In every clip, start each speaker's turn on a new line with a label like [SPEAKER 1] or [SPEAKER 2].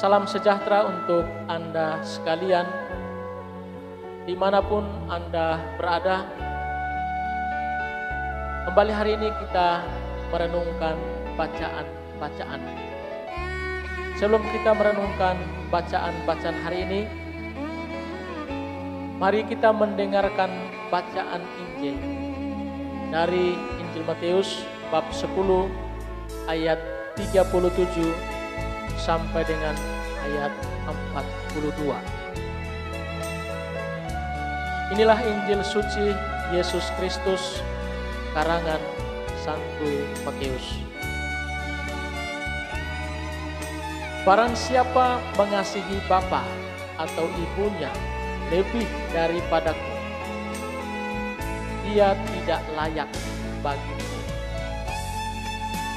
[SPEAKER 1] Salam sejahtera untuk Anda sekalian, dimanapun Anda berada. Kembali hari ini kita merenungkan bacaan-bacaan. Sebelum kita merenungkan bacaan-bacaan hari ini, mari kita mendengarkan bacaan Injil dari Injil Matius bab 10 ayat 37 sampai dengan ayat 42. Inilah Injil suci Yesus Kristus karangan Santo Matius. Barang siapa mengasihi bapa atau ibunya lebih daripadaku, dia tidak layak bagiku.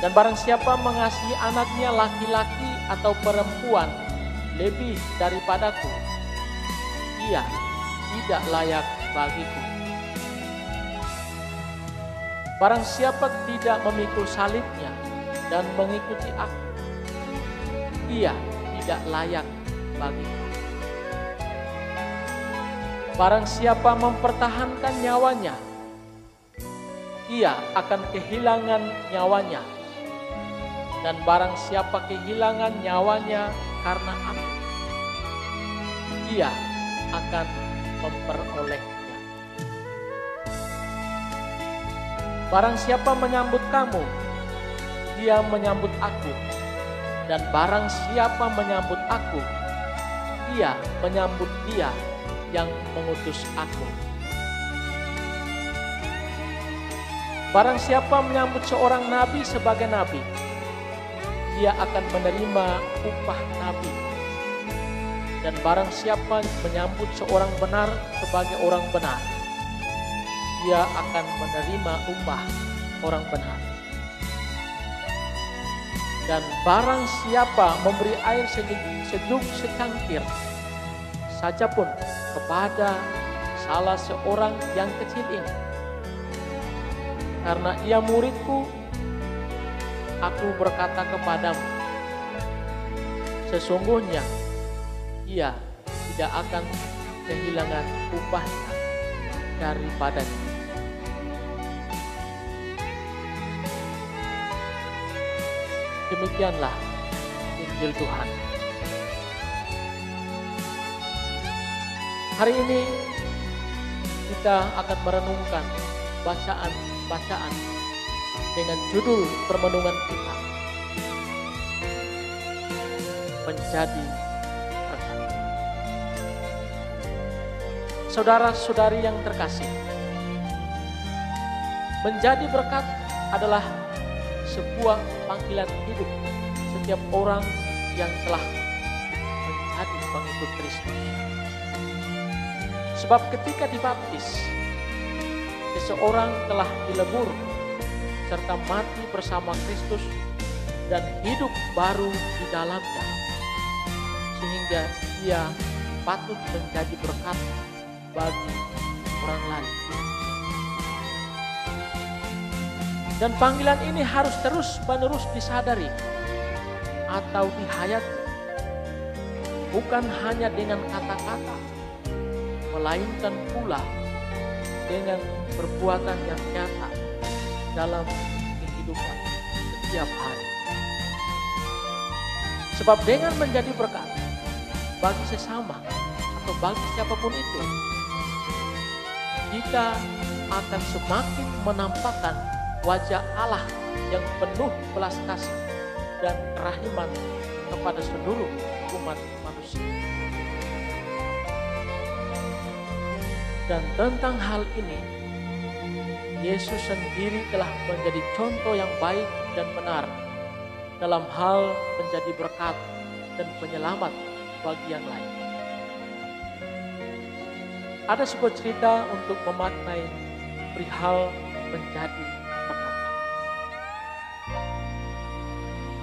[SPEAKER 1] Dan barang siapa mengasihi anaknya laki-laki atau perempuan lebih daripadaku, ia tidak layak bagiku. Barang siapa tidak memikul salibnya dan mengikuti aku, ia tidak layak bagiku. Barang siapa mempertahankan nyawanya, ia akan kehilangan nyawanya. Dan barang siapa kehilangan nyawanya karena aku, ia akan memperolehnya. Barang siapa menyambut kamu, dia menyambut aku. Dan barang siapa menyambut aku, ia menyambut dia yang mengutus aku. Barang siapa menyambut seorang nabi sebagai nabi, dia akan menerima upah nabi. Dan barang siapa menyambut seorang benar sebagai orang benar, dia akan menerima upah orang benar. Dan barang siapa memberi air sejuk secangkir saja pun kepada salah seorang yang kecil ini, karena ia muridku, aku berkata kepadamu, sesungguhnya ia tidak akan kehilangan upahnya daripadanya. Demikianlah Injil Tuhan. Hari ini kita akan merenungkan bacaan-bacaan dengan judul permenungan kita, menjadi berkat. Saudara-saudari yang terkasih, menjadi berkat adalah sebuah panggilan hidup setiap orang yang telah menjadi pengikut Kristus. Sebab ketika dibaptis, seseorang telah dilebur serta mati bersama Kristus dan hidup baru di dalamnya, sehingga ia patut menjadi berkat bagi orang lain. Dan panggilan ini harus terus-menerus disadari atau dihayati, bukan hanya dengan kata-kata, melainkan pula dengan perbuatan yang nyata dalam kehidupan setiap hari. Sebab dengan menjadi berkat bagi sesama atau bagi siapapun itu, kita akan semakin menampakkan wajah Allah yang penuh belas kasih dan kerahiman kepada seluruh umat manusia. Dan tentang hal ini, Yesus sendiri telah menjadi contoh yang baik dan benar dalam hal menjadi berkat dan penyelamat bagi yang lain. Ada sebuah cerita untuk memaknai perihal menjadi berkat.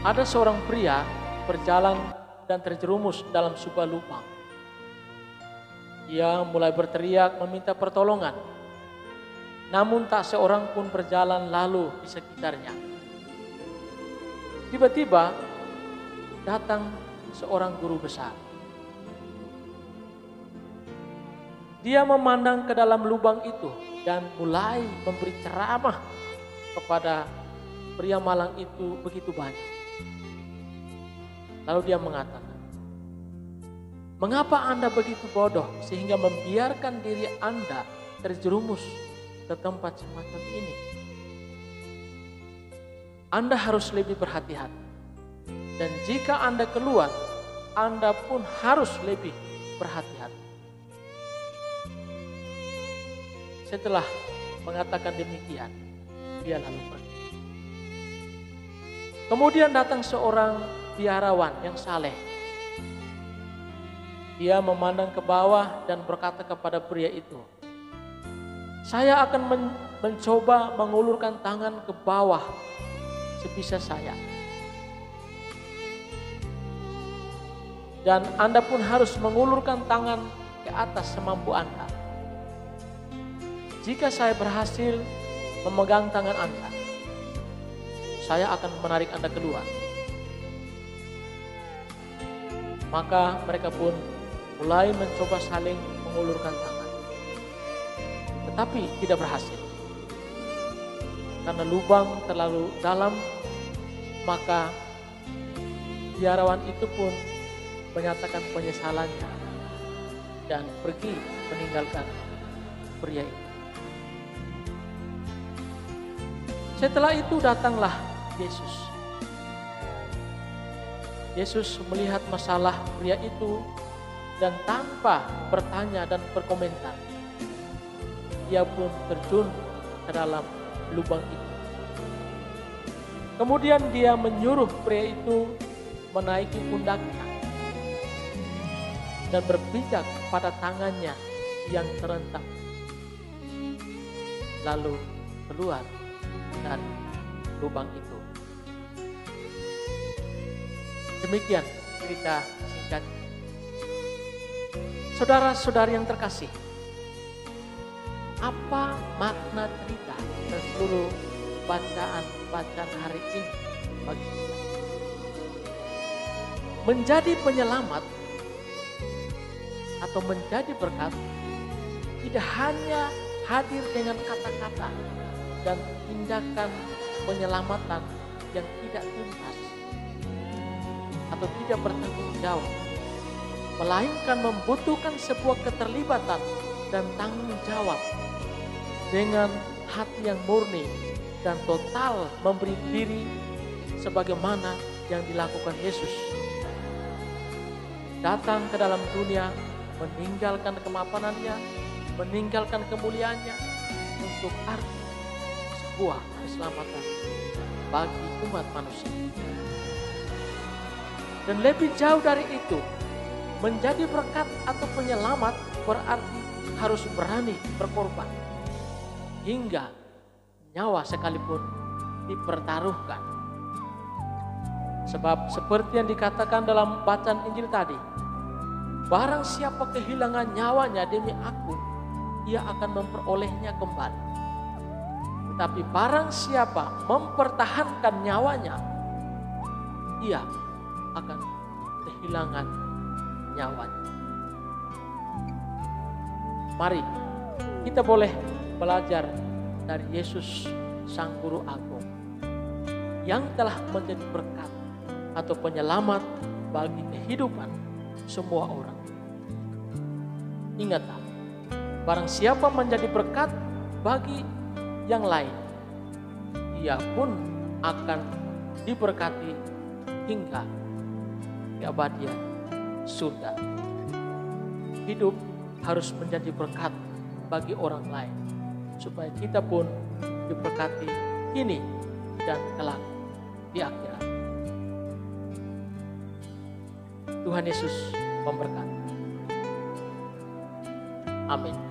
[SPEAKER 1] Ada seorang pria berjalan dan terjerumus dalam sebuah lubang. Ia mulai berteriak meminta pertolongan. Namun tak seorang pun berjalan lalu di sekitarnya. Tiba-tiba datang seorang guru besar. Dia memandang ke dalam lubang itu dan mulai memberi ceramah kepada pria malang itu begitu banyak. Lalu dia mengatakan, "Mengapa Anda begitu bodoh sehingga membiarkan diri Anda terjerumus ke tempat semacam ini? Anda harus lebih berhati-hati. Dan jika Anda keluar, Anda pun harus lebih berhati-hati." Setelah mengatakan demikian, dia lalu pergi. Kemudian datang seorang biarawan yang saleh. Dia memandang ke bawah dan berkata kepada pria itu, "Saya akan mencoba mengulurkan tangan ke bawah sebisa saya. Dan Anda pun harus mengulurkan tangan ke atas semampu Anda. Jika saya berhasil memegang tangan Anda, saya akan menarik Anda keluar." Maka mereka pun mulai mencoba saling mengulurkan tangan. Tetapi tidak berhasil. Karena lubang terlalu dalam, maka biarawan itu pun menyatakan penyesalannya dan pergi meninggalkan pria itu. Setelah itu datanglah Yesus. Yesus melihat masalah pria itu dan tanpa bertanya dan berkomentar, dia pun terjun ke dalam lubang itu. Kemudian dia menyuruh pria itu menaiki pundaknya dan berpijak pada tangannya yang terentang, lalu keluar dari lubang itu. Demikian cerita singkat. Saudara-saudari yang terkasih, apa makna cerita dan seluruh bacaan hari ini bagi kita? Menjadi penyelamat atau menjadi berkat tidak hanya hadir dengan kata-kata dan tindakan penyelamatan yang tidak tuntas atau tidak bertanggung jawab, melainkan membutuhkan sebuah keterlibatan dan tanggung jawab dengan hati yang murni dan total memberi diri sebagaimana yang dilakukan Yesus. Datang ke dalam dunia, meninggalkan kemapanannya, meninggalkan kemuliaannya untuk arti sebuah keselamatan bagi umat manusia. Dan lebih jauh dari itu, menjadi berkat atau penyelamat berarti harus berani berkorban hingga nyawa sekalipun dipertaruhkan. Sebab seperti yang dikatakan dalam bacaan Injil tadi, barang siapa kehilangan nyawanya demi aku, ia akan memperolehnya kembali. Tetapi barang siapa mempertahankan nyawanya, ia akan kehilangan nyawanya. Mari kita boleh belajar dari Yesus Sang Guru Agung yang telah menjadi berkat atau penyelamat bagi kehidupan semua orang. Ingatlah, barang siapa menjadi berkat bagi yang lain, ia pun akan diberkati hingga keabadian surga. Hidup harus menjadi berkat bagi orang lain, supaya kita pun diberkati kini dan kelak di akhirat. Tuhan Yesus memberkati. Amin.